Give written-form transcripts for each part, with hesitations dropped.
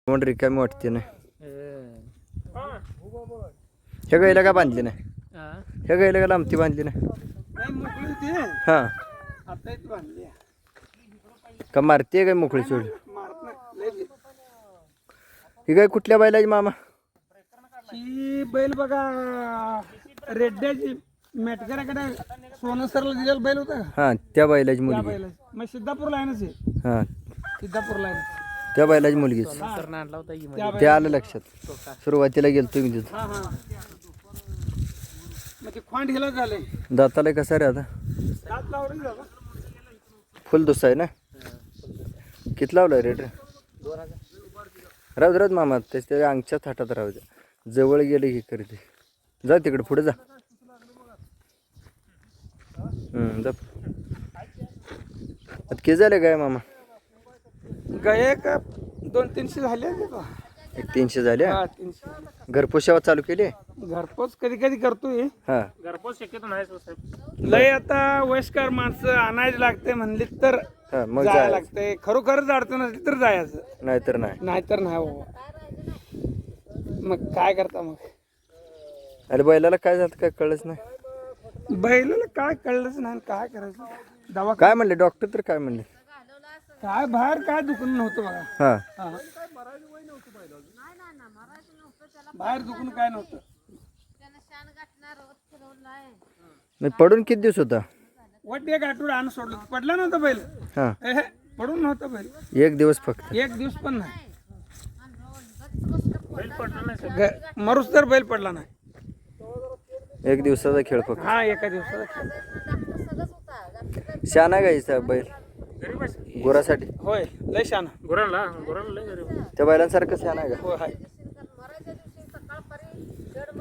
म्हणून रिकामी वाटते ना. ह्या गाईला का बांधली नाही? ह्या गाईला का लांबती बांधली नाही? हा का मारते काय मोकळी सोड? ही गाय कुठल्या बैलाची मामा? ही बैल बघा रेड्ड्याची मेटकऱ्याकडे सोनसरला दिलेला बैल होता. हा त्या बैलाची त्या मुलगी. बैल मग सिद्धापूरला आहे ना ते. हा सिद्धापूरला आहे त्या बैलाची मुलगीच. ते आलं लक्षात. सुरुवातीला गेलतो मी तिथं. हा मग ते खोंड हिला झाले. दाताला कसा रे आता? दात लावलं झालं. फुल दुसरा आहे ना? किती लावलाय रेट रे? राहू मामा त्याच्या अंगच्या थाटात राहू द्या. जवळ गेले की करते. जा तिकडे पुढे जा. जा. आता किती झाले काय मामा? गाय का 200-300 झाले. 300 झाले. 300 घरपोच सेवा चालू केली? घरपोच कधी कधी करतोय. हा घरपोच शक्यतो नाही. लय आता वयस्कर माणसं आणायला लागते म्हणली तर हा मग जायला लागते. खरोखरच अडचण असली तर जायचं, नाहीतर नाही. नाहीतर नाही हो. मग काय करता मग? अरे बैलाला काय झालं काय कळलंच नाही. बैलाला काय कळलंच नाही. काय करायचं? दवा काय म्हणले डॉक्टर तर काय म्हणले? काय बाहेर काय दुखणं नव्हतं बघा. हा बाहेर दुखणं काय नव्हतं. नाही पडून किती दिवस होता? वाट एक आठवडा आणून सोडलं. पडला नव्हता बैल. हा पडून नव्हता बैल. एक दिवस फक्त. एक दिवस पण नाही. मरूस तर बैल पडला नाही. एक दिवसाचा खेळ फक्त. हा एका दिवसाचा खेळ. शाना गायचा बैल गुरासाठी. होय लय शान. गुरांना लय गरीब. त्या बैलांसारखं शाना आहे का? हो हाय.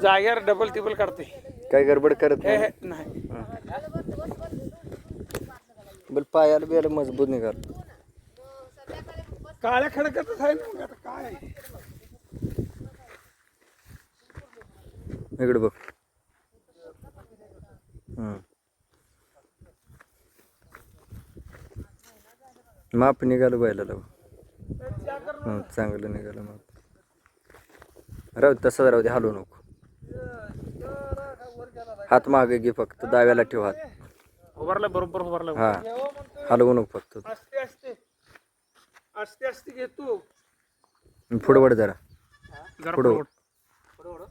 जाग्यावर डबल टिबल करते. काय गडबड करत नाही. नाही. बैल पायाला बियाला मजबूत निघाल. काळ्या खडकातच आहे ना. आता काय इकडे बघ. माप निघालं बैलाला. चांगलं निघालं माप. राहू तसंच राहू दे. हलवू नको. हात मागे घे फक्त. डाव्याला ठेव हात. उभारला बरोबर उभारला. हा हलवू नको फक्त. असते असते असते असते घेतो. पुढवड जरा. जरा पुढवड. पुढं.